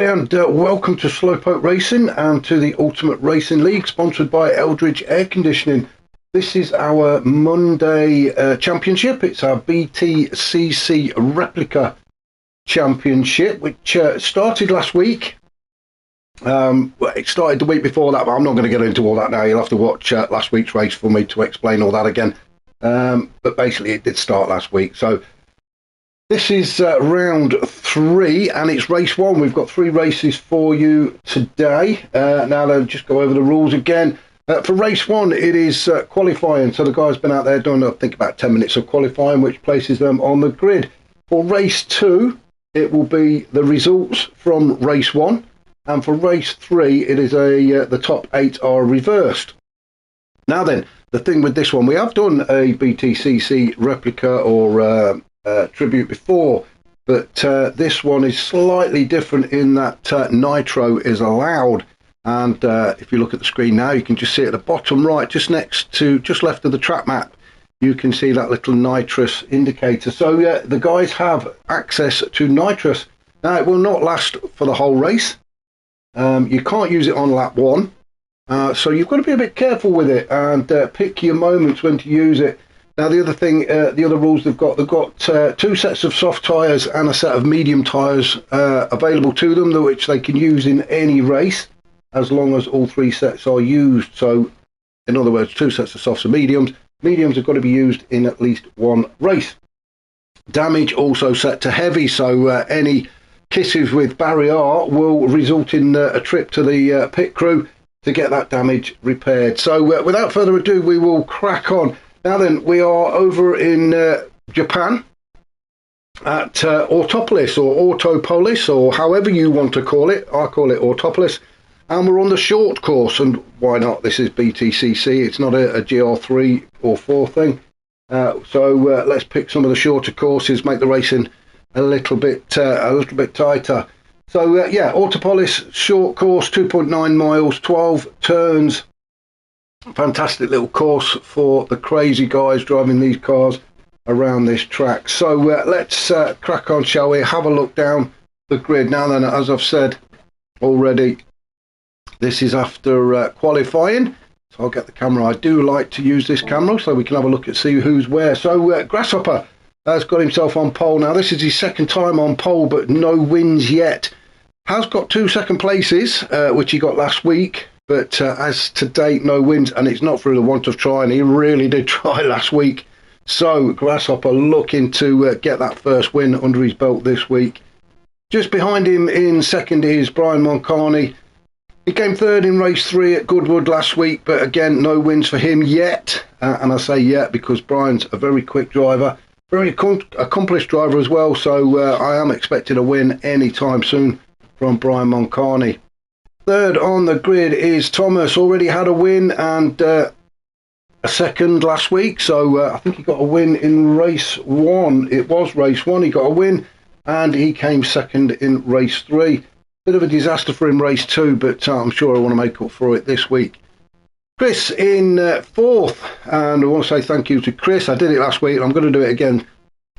And welcome to Slowpoke Racing and to the Ultimate Racing League, sponsored by Eldridge Air Conditioning. This is our Monday championship. It's our BTCC replica championship, which started last week. Well, it started the week before that, but I'm not going to get into all that now. You'll have to watch last week's race for me to explain all that again. But basically, it did start last week. So this is round 3, and it's race 1. We've got 3 races for you today. Now, I'll just go over the rules again. For race 1, it is qualifying. So the guy's been out there doing, I think, about 10 minutes of qualifying, which places them on the grid. For race 2, it will be the results from race 1. And for race 3, it is the top 8 are reversed. Now then, the thing with this one, we have done a BTCC replica or tribute before, but this one is slightly different in that nitro is allowed. And if you look at the screen now, you can just see at the bottom right, just left of the track map, you can see that little nitrous indicator. So the guys have access to nitrous. Now, it will not last for the whole race. You can't use it on lap 1, so you've got to be a bit careful with it and pick your moments when to use it. Now, the other thing, the other rules they've got 2 sets of soft tyres and a set of medium tyres available to them, which they can use in any race as long as all 3 sets are used. So, in other words, 2 sets of softs and mediums. Mediums have got to be used in at least 1 race. Damage also set to heavy, so any kisses with barrier will result in a trip to the pit crew to get that damage repaired. So, without further ado, we will crack on. Now then, we are over in Japan at Autopolis or Autopolis, or however you want to call it. I call it Autopolis. And we're on the short course, and why not? This is BTCC. It's not a GR3 or 4 thing. So let's pick some of the shorter courses, make the racing a little bit tighter. So yeah, Autopolis short course, 2.9 miles, 12 turns. Fantastic little course for the crazy guys driving these cars around this track. So let's crack on, shall we? Have a look down the grid. Now then, as I've said already, this is after qualifying. So I'll get the camera. I do like to use this camera so we can have a look and see who's where. So Grasshopper has got himself on pole. Now, this is his 2nd time on pole, but no wins yet. Has got 2 second places, which he got last week. But as to date, no wins, and it's not through the want of trying. He really did try last week. So Grasshopper looking to get that first win under his belt this week. Just behind him in 2nd is Brian Moncani. He came 3rd in race 3 at Goodwood last week, but again, no wins for him yet. And I say yet because Brian's a very quick driver, very accomplished driver as well. So I am expecting a win anytime soon from Brian Moncani. 3rd on the grid is Thomas. Already had a win and a 2nd last week. So I think he got a win in race 1. It was race 1. He got a win and he came 2nd in race 3. Bit of a disaster for him race 2, but I'm sure I want to make up for it this week. Chris in 4th, and I want to say thank you to Chris. I did it last week. I'm going to do it again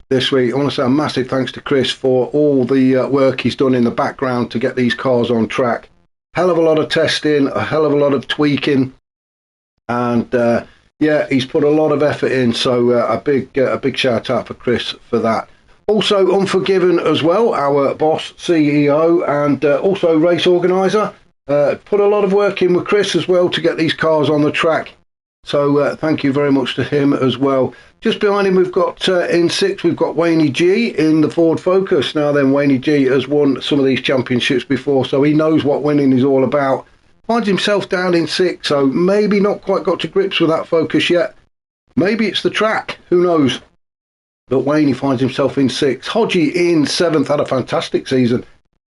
this week. I want to say a massive thanks to Chris for all the work he's done in the background to get these cars on track. Hell of a lot of testing, a hell of a lot of tweaking, and yeah, he's put a lot of effort in. So a big shout out for Chris for that. Also Unforgiven as well, our boss, CEO, and also race organiser. Put a lot of work in with Chris as well to get these cars on the track. So thank you very much to him as well. Just behind him, we've got in 6th, we've got Wayne G in the Ford Focus. Now then, Wayne G has won some of these championships before, so he knows what winning is all about. Finds himself down in 6th, so maybe not quite got to grips with that Focus yet. Maybe it's the track, who knows? But Wayne, he finds himself in 6th. Hodgie in 7th, had a fantastic season.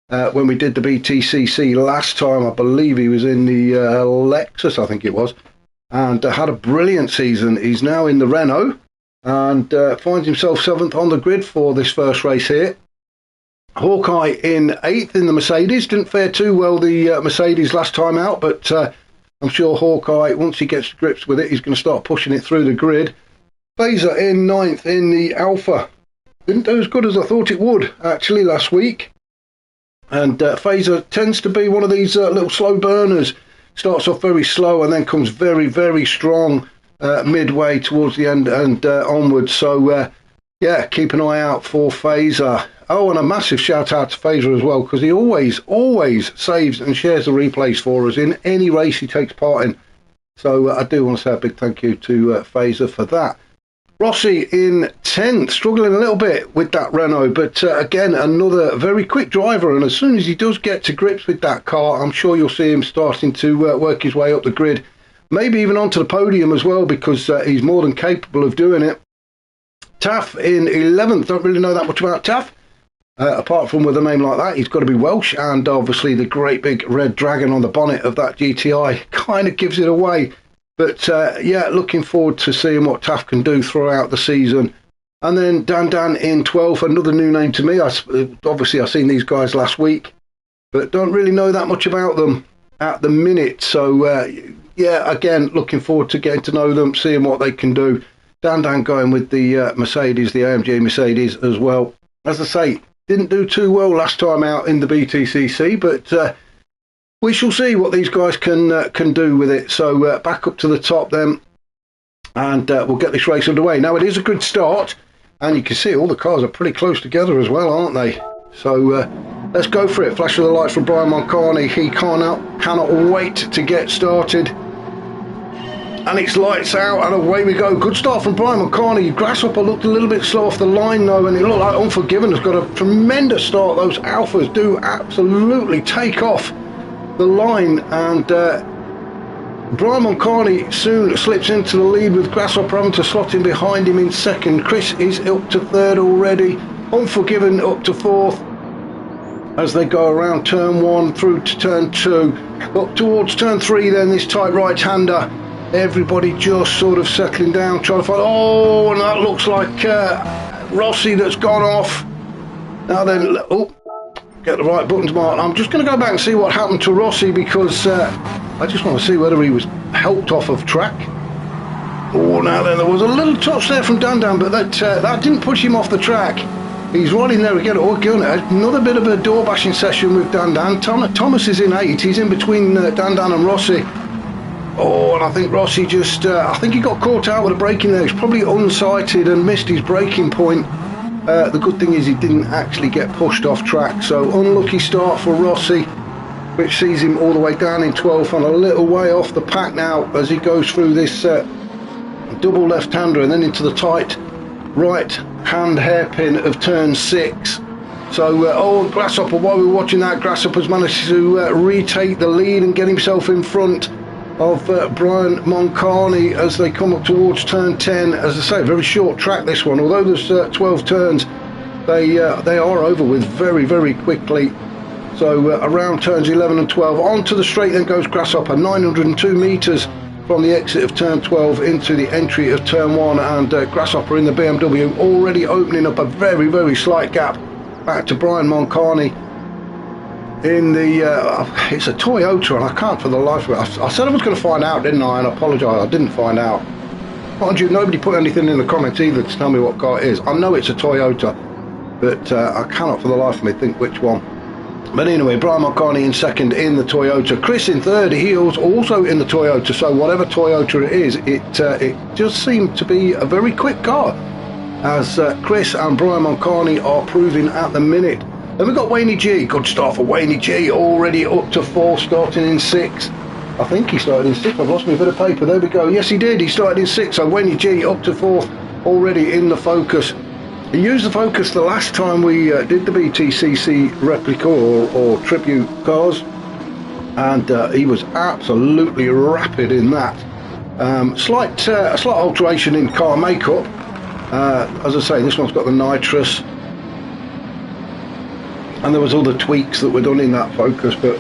When we did the BTCC last time, I believe he was in the Lexus, I think it was, and had a brilliant season. He's now in the Renault and finds himself 7th on the grid for this first race here. Hawkeye in 8th in the Mercedes. Didn't fare too well, the Mercedes last time out, but I'm sure Hawkeye, once he gets to grips with it, he's going to start pushing it through the grid. Phaser in 9th in the Alpha. Didn't do as good as I thought it would, actually, last week. And Phaser tends to be one of these little slow burners. Starts off very slow and then comes very, very strong midway towards the end and onwards. So, yeah, keep an eye out for Phaser. Oh, and a massive shout out to Phaser as well, because he always saves and shares the replays for us in any race he takes part in. So I do want to say a big thank you to Phaser for that. Rossi in 10th, struggling a little bit with that Renault, but again, another very quick driver, and as soon as he does get to grips with that car, I'm sure you'll see him starting to work his way up the grid, maybe even onto the podium as well, because he's more than capable of doing it. Taff in 11th, don't really know that much about Taff, apart from with a name like that, he's got to be Welsh, and obviously the great big red dragon on the bonnet of that GTI kind of gives it away. But yeah, looking forward to seeing what Taff can do throughout the season. And then Dan in 12th, another new name to me. Obviously, I've seen these guys last week, but don't really know that much about them at the minute. So yeah, again, looking forward to getting to know them, seeing what they can do. Dan going with the Mercedes, the AMG Mercedes as well. As I say, didn't do too well last time out in the BTCC, but we shall see what these guys can do with it. So back up to the top then, and we'll get this race underway. Now, it is a good start, and you can see all the cars are pretty close together as well, aren't they? So let's go for it. Flash of the lights from Brian Moncani. He cannot wait to get started. And it's lights out, and away we go. Good start from Brian Moncani. Grasshopper looked a little bit slow off the line, though, and it looked like Unforgiven has got a tremendous start. Those Alphas do absolutely take off the line, and Brian Moncani soon slips into the lead, with Grasshopper having to slot in behind him in second. Chris is up to third already. Unforgiven up to fourth as they go around turn 1 through to turn 2. Up towards turn 3 then, this tight right-hander. Everybody just sort of settling down, trying to find... Oh, and that looks like Rossi that's gone off. Now then, oh, get the right buttons, Martin. I'm just going to go back and see what happened to Rossi, because I just want to see whether he was helped off of track. Oh, now then, there was a little touch there from Dan, but that didn't push him off the track. He's right in there again. Oh, good. Another bit of a door bashing session with Dan. Thomas is in 8. He's in between Dan and Rossi. Oh, and I think Rossi just... I think he got caught out with a braking there. He's probably unsighted and missed his braking point. The good thing is he didn't actually get pushed off track. So unlucky start for Rossi, which sees him all the way down in 12th and a little way off the pack now as he goes through this double left-hander and then into the tight right-hand hairpin of turn 6. So, oh, Grasshopper, while we were watching that, Grasshopper's managed to retake the lead and get himself in front of Brian Moncani as they come up towards turn 10. As I say, very short track this one, although there's 12 turns, they are over with very, very quickly. So around turns 11 and 12, onto the straight then goes Grasshopper, 902 metres from the exit of turn 12 into the entry of turn 1, and Grasshopper in the BMW already opening up a very, very slight gap back to Brian Moncani in the it's a Toyota, and I can't for the life of it. I said I was going to find out, didn't I? And I apologise, I didn't find out. Mind you, nobody put anything in the comments either to tell me what car it is. I know it's a Toyota, but I cannot for the life of me think which one. But anyway, Brian Moncani in second in the Toyota. Chris in third, he was also in the Toyota. So whatever Toyota it is, it just seemed to be a very quick car, as Chris and Brian Moncani are proving at the minute. Then we've got Wayne G. Good start for Wayne G. Already up to 4, starting in 6. I think he started in 6. I've lost me a bit of paper. There we go. Yes, he did. He started in 6. So Wayne G. up to 4th, already in the Focus. He used the Focus the last time we did the BTCC replica or tribute cars, and he was absolutely rapid in that. Slight alteration in car makeup. As I say, this one's got the nitrous, and there was other tweaks that were done in that Focus, but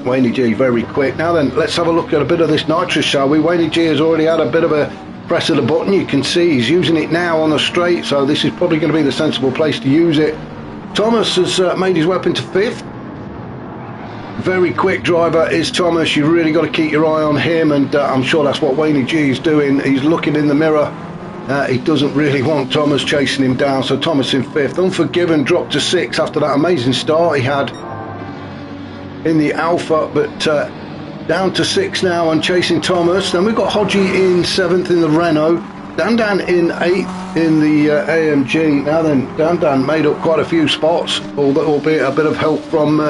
Wayne G very quick. Now then, let's have a look at a bit of this nitrous, shall we? Wayne G has already had a bit of a press of the button. You can see he's using it now on the straight, so this is probably going to be the sensible place to use it. Thomas has made his way up into 5th. Very quick driver is Thomas. You've really got to keep your eye on him, and I'm sure that's what Wayne G is doing. He's looking in the mirror. He doesn't really want Thomas chasing him down, so Thomas in 5th. Unforgiven dropped to 6th after that amazing start he had in the Alpha, but down to 6th now and chasing Thomas. Then we've got Hodgie in 7th in the Renault, Dan in 8th in the AMG. Now then, Dan made up quite a few spots, albeit a bit of help from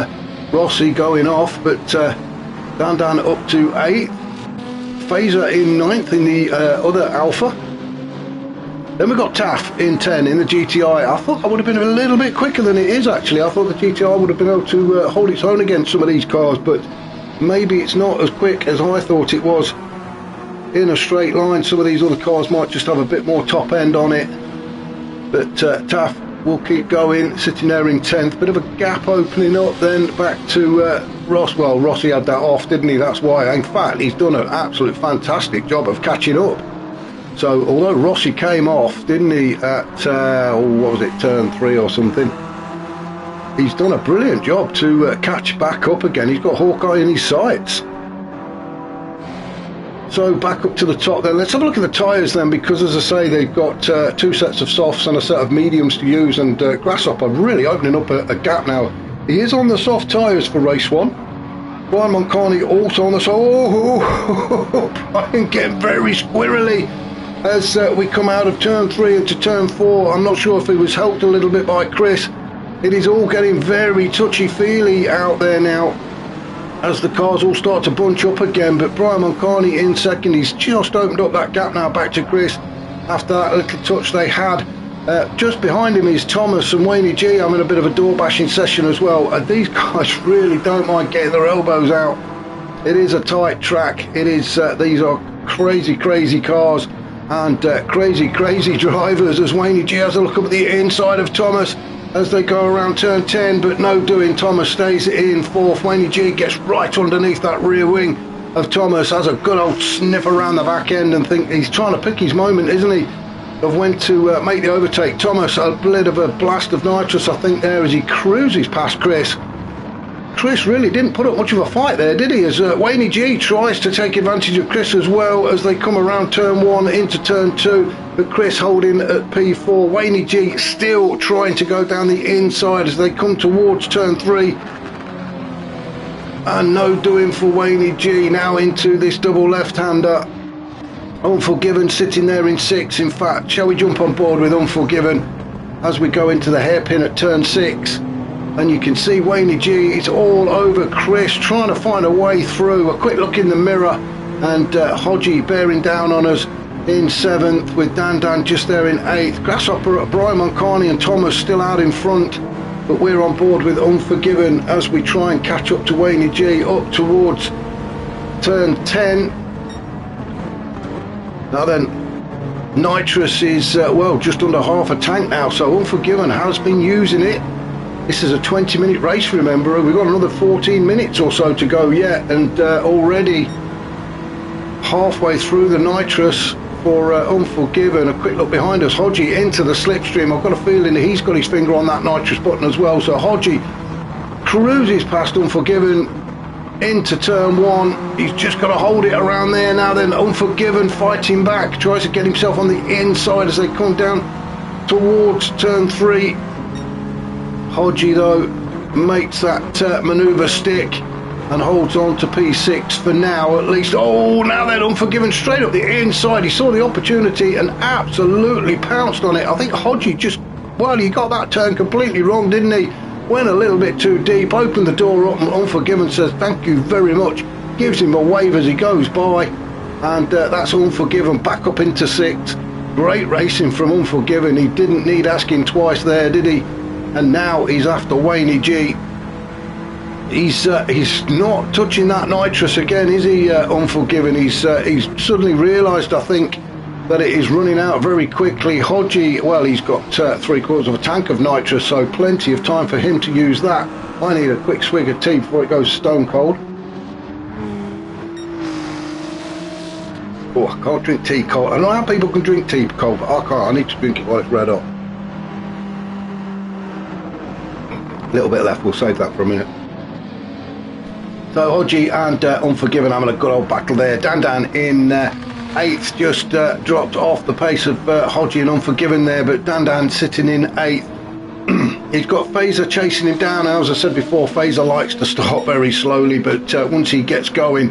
Rossi going off, but Dan up to 8th. Phaser in 9th in the other Alpha. Then we've got Taff in 10 in the GTI. I thought that would have been a little bit quicker than it is actually. I thought the GTI would have been able to hold its own against some of these cars, but maybe it's not as quick as I thought it was in a straight line. Some of these other cars might just have a bit more top end on it, but Taff will keep going, sitting there in 10th. Bit of a gap opening up then back to Ross. Well, Rossi had that off, didn't he? That's why. In fact, he's done an absolute fantastic job of catching up. So although Rossi came off, didn't he, at what was it, turn 3 or something, he's done a brilliant job to catch back up again. He's got Hawkeye in his sights. So back up to the top then. Let's have a look at the tyres then, because as I say, they've got 2 sets of softs and a set of mediums to use, and Grasshopper really opening up a gap now. He is on the soft tyres for race 1. Brian Moncani also on the soft. Oh, Brian getting very squirrely as we come out of turn 3 into turn 4. I'm not sure if he was helped a little bit by Chris. It is all getting very touchy-feely out there now as the cars all start to bunch up again, but Brian Moncani in 2nd. He's just opened up that gap now back to Chris after that little touch they had. Just behind him is Thomas and Wayne G. I'm in a bit of a door bashing session as well. These guys really don't mind getting their elbows out. It is a tight track. It is. These are crazy cars and crazy drivers, as Wayne G has a look up at the inside of Thomas as they go around turn 10, but no doing. Thomas stays in 4th. Wayne G gets right underneath that rear wing of Thomas, has a good old sniff around the back end and think he's trying to pick his moment, isn't he, of when to make the overtake. Thomas, a bit of a blast of nitrous I think there as he cruises past Chris. Chris really didn't put up much of a fight there, did he, as Wayne G tries to take advantage of Chris as well as they come around turn 1 into turn 2, but Chris holding at P4. Wayne G still trying to go down the inside as they come towards turn 3, and no doing for Wayne G. Now into this double left-hander. Unforgiven sitting there in 6th. In fact, shall we jump on board with Unforgiven as we go into the hairpin at turn 6? And you can see Wayne G is all over Chris, trying to find a way through. A quick look in the mirror, and Hodgie bearing down on us in 7th, with Dan just there in 8th. Grasshopper, Brian Moncani and Thomas still out in front, but we're on board with Unforgiven as we try and catch up to Wayne G up towards turn 10. Now then, nitrous is, well, just under half a tank now, so Unforgiven has been using it. This is a 20-minute race, remember. We've got another 14 minutes or so to go yet, and already halfway through the nitrous for Unforgiven. A quick look behind us, Hodgie into the slipstream. I've got a feeling that he's got his finger on that nitrous button as well, so Hodgie cruises past Unforgiven into turn 1. He's just got to hold it around there. Now then, Unforgiven fighting back, tries to get himself on the inside as they come down towards turn 3. Hodgie though makes that manoeuvre stick and holds on to P6 for now at least. Oh, now then, Unforgiven straight up the inside. He saw the opportunity and absolutely pounced on it. I think Hodgie just, well, he got that turn completely wrong, didn't he? Went a little bit too deep, opened the door up, and Unforgiven says thank you very much, gives him a wave as he goes by, and that's Unforgiven back up into 6th. Great racing from Unforgiven. He didn't need asking twice there, did he? And now he's after Wayne G. He's not touching that nitrous again, is he, Unforgiven? He's suddenly realised, I think, that it is running out very quickly. Hodgie, well, he's got 3/4 of a tank of nitrous, so plenty of time for him to use that. I need a quick swig of tea before it goes stone cold. Oh, I can't drink tea cold. I know how people can drink tea cold, but I can't. I need to drink it while it's red hot. A little bit left, we'll save that for a minute. So Hodgie and Unforgiven having a good old battle there. Dan in 8th, just dropped off the pace of Hodgie and Unforgiven there, but Dan sitting in 8th. He's got Phaser chasing him down. As I said before, Phaser likes to start very slowly, but once he gets going,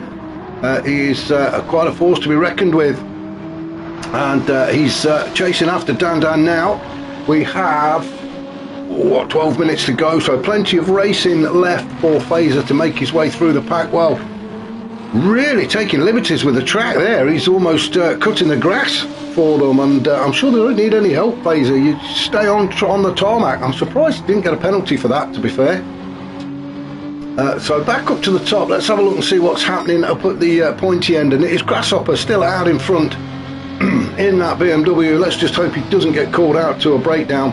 he is quite a force to be reckoned with. And he's chasing after Dan now. We have, what, 12 minutes to go, so plenty of racing left for Phaser to make his way through the pack. Well, really taking liberties with the track there. He's almost cutting the grass for them, and I'm sure they don't need any help, Phaser. You stay on the tarmac. I'm surprised he didn't get a penalty for that, to be fair. So back up to the top. Let's have a look and see what's happening up at the pointy end, and it is Grasshopper still out in front in that BMW. Let's just hope he doesn't get called out to a breakdown.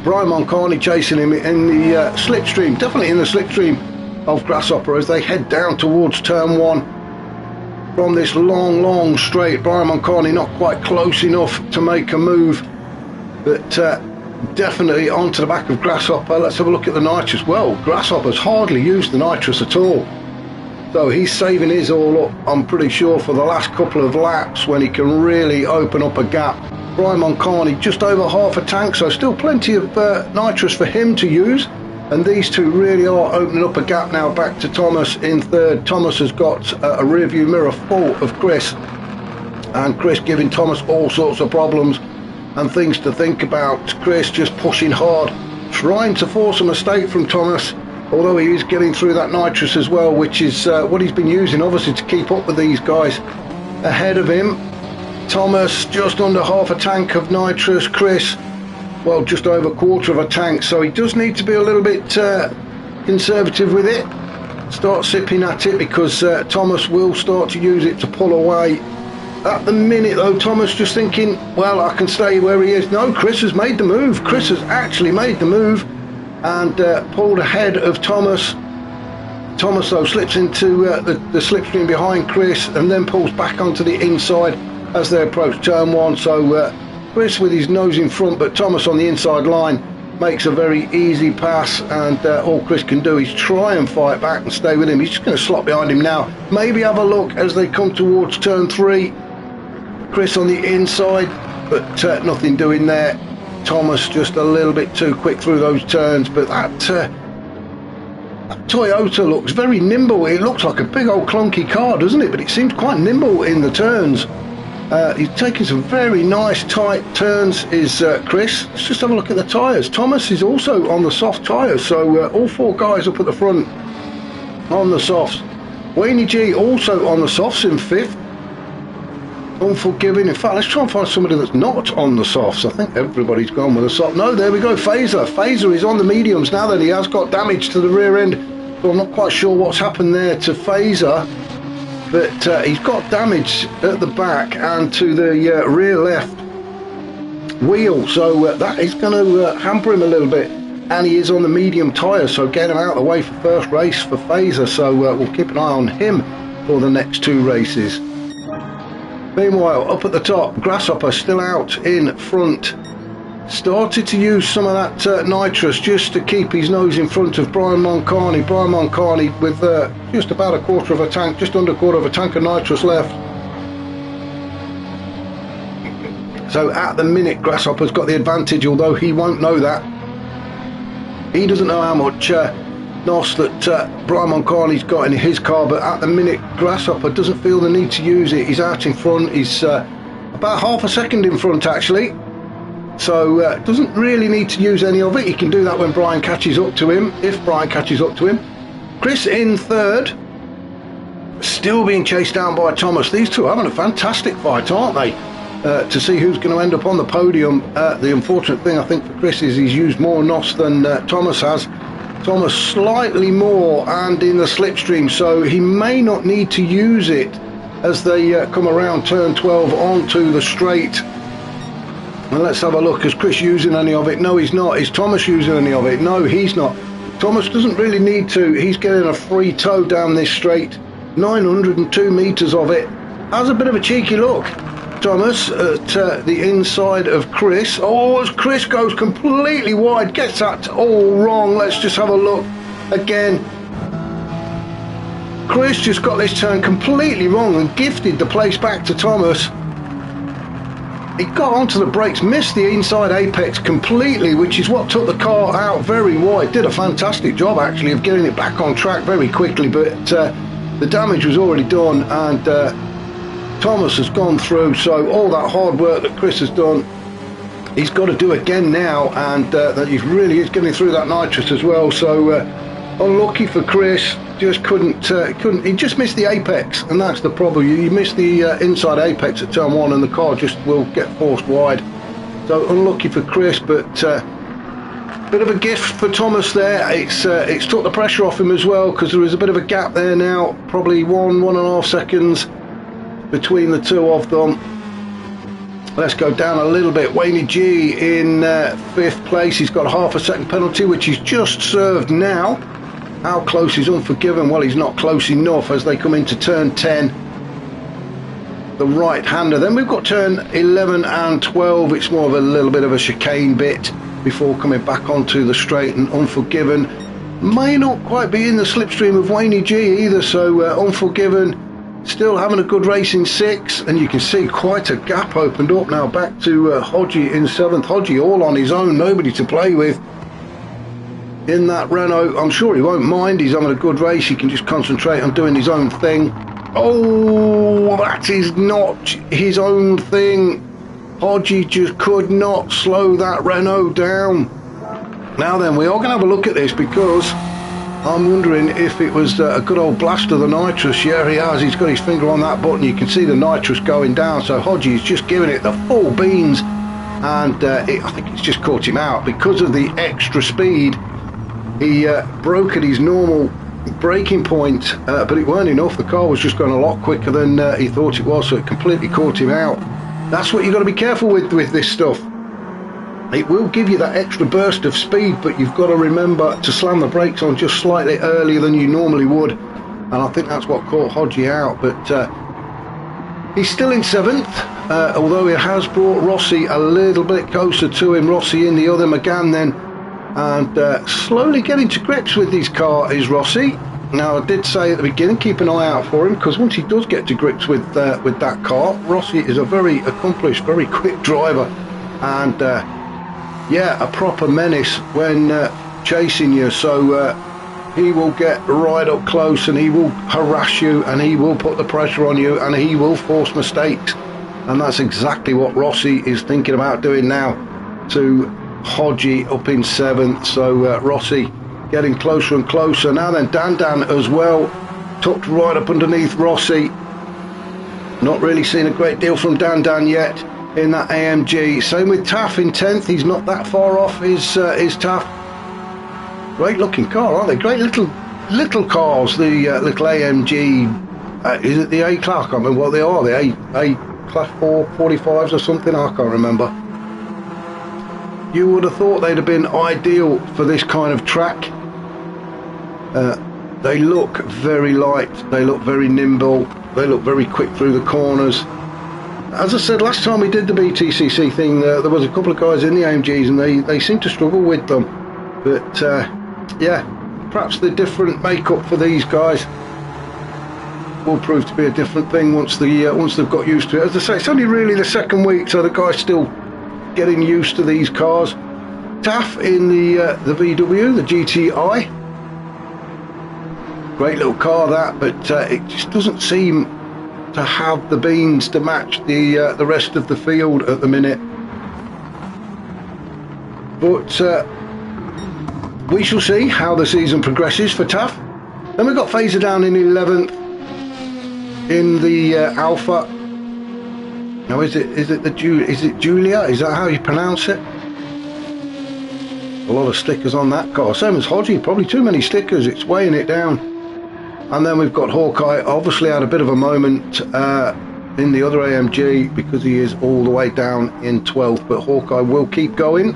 Brian Moncani chasing him in the slipstream, definitely in the slipstream of Grasshopper as they head down towards turn 1 from this long straight. Brian Moncani not quite close enough to make a move, but definitely onto the back of Grasshopper. Let's have a look at the nitrous. Well, Grasshopper's hardly used the nitrous at all, so he's saving his all up, I'm pretty sure, for the last couple of laps when he can really open up a gap. Brian Moncani just over half a tank, so still plenty of nitrous for him to use. And these two really are opening up a gap now back to Thomas in third. Thomas has got a rear view mirror full of Chris, and Chris giving Thomas all sorts of problems and things to think about. Chris just pushing hard, trying to force a mistake from Thomas, although he is getting through that nitrous as well, which is what he's been using obviously to keep up with these guys ahead of him. Thomas just under half a tank of nitrous. Chris, well, just over a quarter of a tank, so he does need to be a little bit conservative with it. Start sipping at it, because Thomas will start to use it to pull away. At the minute though, Thomas just thinking, well, I can stay where he is. No, Chris has made the move. Chris has actually made the move and pulled ahead of Thomas. Thomas though slips into the slipstream behind Chris and then pulls back onto the inside as they approach turn 1. So Chris with his nose in front, but Thomas on the inside line makes a very easy pass, and all Chris can do is try and fight back and stay with him. He's just going to slot behind him now. Maybe have a look as they come towards turn 3. Chris on the inside, but nothing doing there. Thomas just a little bit too quick through those turns, but that Toyota looks very nimble. It looks like a big old clunky car, doesn't it? But it seems quite nimble in the turns. He's taking some very nice tight turns, is Chris. Let's just have a look at the tyres. Thomas is also on the soft tyres, so all 4 guys up at the front on the softs. Wayne G also on the softs in 5th. Unforgiving. In fact, let's try and find somebody that's not on the softs. I think everybody's gone with a soft. No, there we go. Phaser. Phaser is on the mediums now that he has got damage to the rear end. So I'm not quite sure what's happened there to Phaser, but he's got damage at the back and to the rear left wheel. So that is going to hamper him a little bit. And he is on the medium tyres, so get him out of the way for first race for Phaser. So we'll keep an eye on him for the next 2 races. Meanwhile, up at the top, Grasshopper still out in front. Started to use some of that nitrous just to keep his nose in front of Brian Moncani. Brian Moncani with just about a quarter of a tank, just under a quarter of a tank of nitrous left. So at the minute, Grasshopper's got the advantage, although he won't know that. He doesn't know how much NOS that Brian Moncani's got in his car, but at the minute Grasshopper doesn't feel the need to use it. He's out in front. He's about half a second in front actually, so doesn't really need to use any of it. He can do that when Brian catches up to him, if Brian catches up to him. Chris in third, still being chased down by Thomas. These two are having a fantastic fight, aren't they, to see who's going to end up on the podium. The unfortunate thing I think for Chris is he's used more NOS than Thomas has. Thomas slightly more and in the slipstream, so he may not need to use it as they come around turn 12 onto the straight. And let's have a look. Is Chris using any of it? No, he's not. Is Thomas using any of it? No, he's not. Thomas doesn't really need to. He's getting a free tow down this straight. 902 metres of it. Has a bit of a cheeky look, Thomas, at the inside of Chris. Oh, as Chris goes completely wide, gets that all wrong. Let's just have a look again. Chris just got this turn completely wrong and gifted the place back to Thomas. he got onto the brakes, missed the inside apex completely, which is what took the car out very wide. Did a fantastic job actually of getting it back on track very quickly, but the damage was already done, and Thomas has gone through. So all that hard work that Chris has done, he's got to do again now, and that he really is getting through that nitrous as well. So unlucky for Chris, just couldn't he just missed the apex, and that's the problem. You miss the inside apex at turn 1 and the car just will get forced wide. So unlucky for Chris, but bit of a gift for Thomas there. It's took the pressure off him as well, because there is a bit of a gap there now, probably 1.5 seconds between the two of them. Let's go down a little bit. Wayne G in 5th place. He's got a half a second penalty, which he's just served now. How close is Unforgiven? Well, he's not close enough as they come into turn 10. The right-hander. Then we've got turn 11 and 12. It's more of a little bit of a chicane bit before coming back onto the straight, and Unforgiven may not quite be in the slipstream of Wayne G either. So Unforgiven still having a good race in 6, and you can see quite a gap opened up now back to Hodgie in 7th. Hodgie all on his own, nobody to play with in that Renault. I'm sure he won't mind. He's having a good race. He can just concentrate on doing his own thing. Oh, that is not his own thing. Hodgie just could not slow that Renault down. Now then, we are going to have a look at this, because I'm wondering if it was a good old blast of the nitrous. Yeah, he has. He's got his finger on that button. You can see the nitrous going down. So Hodgie is just giving it the full beans, and I think it's just caught him out because of the extra speed. He broke at his normal braking point, but it weren't enough. The car was just going a lot quicker than he thought it was, so it completely caught him out. That's what you've got to be careful with this stuff. It will give you that extra burst of speed, but you've got to remember to slam the brakes on just slightly earlier than you normally would, and I think that's what caught Hodgie out. But he's still in 7th, although he has brought Rossi a little bit closer to him. Rossi in the other McGann then, and slowly getting to grips with his car is Rossi. Now, I did say at the beginning, keep an eye out for him, because once he does get to grips with that car, Rossi is a very accomplished, very quick driver, and yeah, a proper menace when chasing you. So he will get right up close, and he will harass you, and he will put the pressure on you, and he will force mistakes, and that's exactly what Rossi is thinking about doing now to Hodgie up in 7th. So Rossi getting closer and closer. Now then, Dan as well, tucked right up underneath Rossi. Not really seen a great deal from Dan yet in that AMG. Same with Taff in 10th. He's not that far off, is Taff. Great looking car, aren't they? Great little cars, the little AMG. Is it the A class? I can't remember what they are. The A class 445s or something. I can't remember. You would have thought they'd have been ideal for this kind of track. They look very light, they look very nimble, they look very quick through the corners. As I said last time we did the BTCC thing, there was a couple of guys in the AMGs, and they seem to struggle with them. But yeah, perhaps the different makeup for these guys will prove to be a different thing once they've got used to it. As I say, it's only really the 2nd week, so the guy's still getting used to these cars. Taff in the VW, the GTI. Great little car that, but it just doesn't seem to have the beans to match the rest of the field at the minute. But we shall see how the season progresses for Taff. Then we've got Phaser down in 11th in the Alpha. Now is it Julia? Is that how you pronounce it? A lot of stickers on that car. Same as Hodgie, probably too many stickers. It's weighing it down. And then we've got Hawkeye. Obviously had a bit of a moment in the other AMG because he is all the way down in 12th. But Hawkeye will keep going,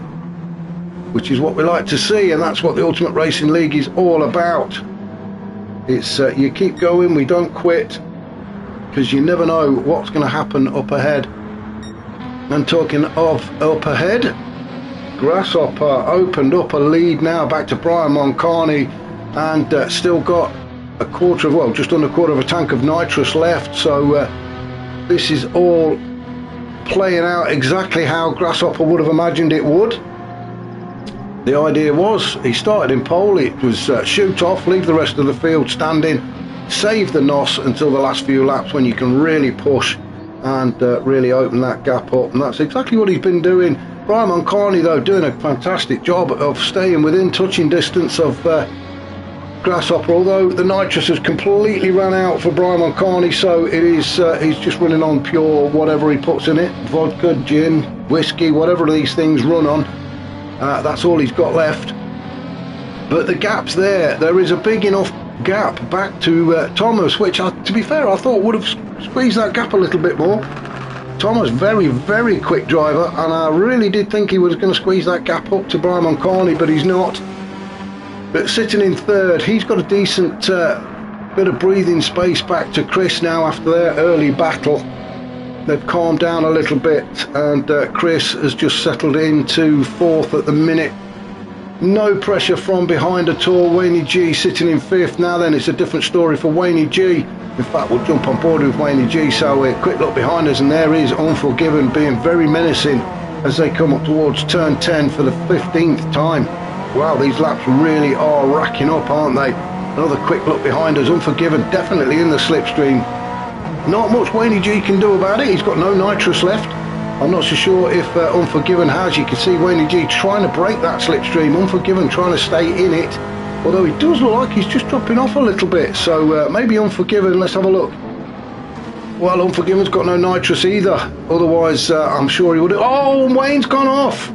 which is what we like to see, and that's what the Ultimate Racing League is all about. It's you keep going, we don't quit, because you never know what's going to happen up ahead. And talking of up ahead, Grasshopper opened up a lead now back to Brian Moncani, and still got a quarter of, well, just under a quarter of a tank of nitrous left. So this is all playing out exactly how Grasshopper would have imagined it would. The idea was he started in pole, it was shoot off, leave the rest of the field standing, save the NOS until the last few laps when you can really push and really open that gap up, and that's exactly what he's been doing. Brian Moncani though doing a fantastic job of staying within touching distance of Grasshopper, although the nitrous has completely run out for Brian Moncani, so it is he's just running on pure whatever he puts in it, vodka, gin, whiskey, whatever these things run on. That's all he's got left. But the gap's there is a big enough gap back to Thomas, which to be fair I thought would have squeezed that gap a little bit more. Thomas, very quick driver, and I really did think he was going to squeeze that gap up to Brian Moncani, but he's not. But sitting in third, he's got a decent bit of breathing space back to Chris now after their early battle. They've calmed down a little bit, and Chris has just settled into fourth at the minute. No pressure from behind at all. Wayne G sitting in fifth. Now then, it's a different story for Wayne G. In fact, we'll jump on board with Wayne G. So a quick look behind us, and there is Unforgiven being very menacing as they come up towards turn 10 for the 15th time. Wow, these laps really are racking up, aren't they? Another quick look behind us. Unforgiven definitely in the slipstream. Not much Wayne G can do about it. He's got no nitrous left. I'm not so sure if Unforgiven has. You can see Wayne G trying to break that slipstream. Unforgiven trying to stay in it. Although it does look like he's just dropping off a little bit. So maybe Unforgiven, let's have a look. Well, Unforgiven's got no nitrous either. Otherwise, I'm sure he would have. Oh, Wayne's gone off.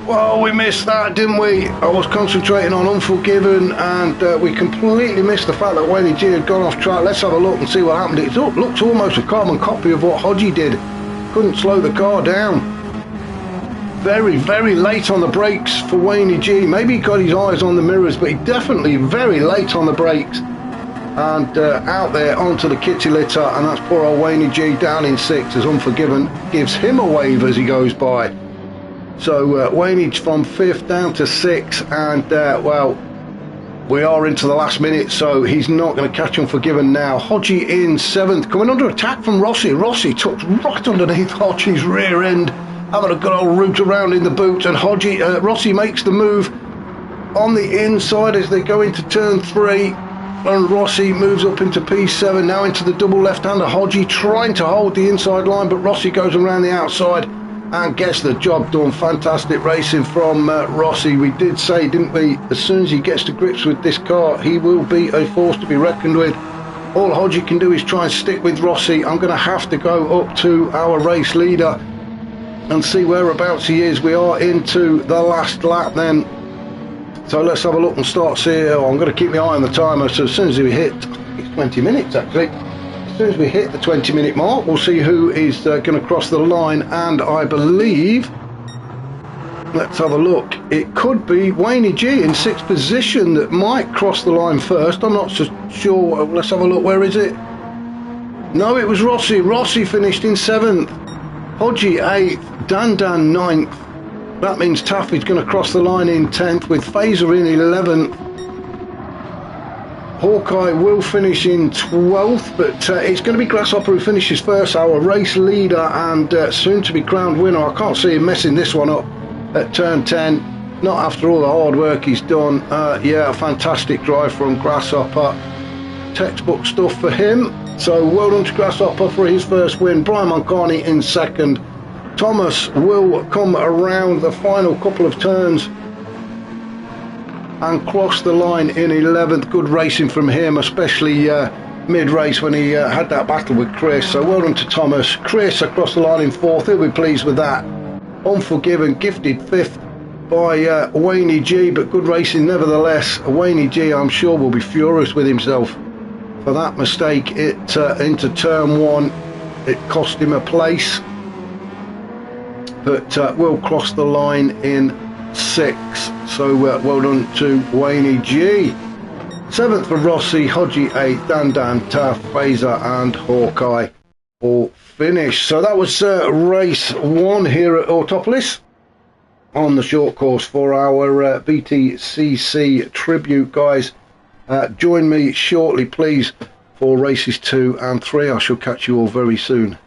Well, we missed that, didn't we? I was concentrating on Unforgiven, and we completely missed the fact that Wayne G had gone off track. Let's have a look and see what happened. It looks almost a carbon copy of what Hodgie did. Couldn't slow the car down. Very late on the brakes for Wayne G. Maybe he got his eyes on the mirrors, but he definitely very late on the brakes. And out there onto the kitty litter, and that's poor old Wayne G down in sixth as Unforgiven gives him a wave as he goes by. So Wayne from fifth down to sixth, and well, we are into the last minute, so he's not going to catch Unforgiven now. Hodgie in seventh, coming under attack from Rossi. Rossi tucked right underneath Hodgie's rear end, having a good old route around in the boot, and Rossi makes the move on the inside as they go into turn 3, and Rossi moves up into P7, now into the double left-hander. Hodgie trying to hold the inside line, but Rossi goes around the outside and gets the job done. Fantastic racing from Rossi. We did say, didn't we, as soon as he gets to grips with this car, he will be a force to be reckoned with. All Hodgie can do is try and stick with Rossi. I'm going to have to go up to our race leader and see whereabouts he is. We are into the last lap then, so let's have a look and start seeing. I'm going to keep my eye on the timer, so as soon as we hit, it's 20 minutes actually. As soon as we hit the 20-minute mark, we'll see who is going to cross the line, and I believe, let's have a look, it could be Wayne G in sixth position that might cross the line first. I'm not so sure. Let's have a look. Where is it? No, it was Rossi. Rossi finished in seventh. Hodgie 8th, Dan 9th. That means Taffy's going to cross the line in 10th with Phaser in 11th. Hawkeye will finish in 12th, but it's going to be Grasshopper who finishes first, our race leader and soon to be crowned winner. I can't see him messing this one up at turn 10, not after all the hard work he's done. Yeah, a fantastic drive from Grasshopper. Textbook stuff for him. So well done to Grasshopper for his first win. Brian Moncani in second. Thomas will come around the final couple of turns and cross the line in 11th. Good racing from him, especially mid-race when he had that battle with Chris. So well done to Thomas. Chris across the line in 4th. He'll be pleased with that. Unforgiven gifted 5th by Wayne G, but good racing nevertheless. Wayne G, I'm sure, will be furious with himself for that mistake. Into turn 1, it cost him a place, but will cross the line in 6th. So well done to Wayne G. 7th for Rossi, Hodgie 8th, Dan, Taff, Phaser and Hawkeye all finished. So that was race 1 here at Autopolis on the short course for our BTCC tribute, guys. Join me shortly please for races 2 and 3. I shall catch you all very soon.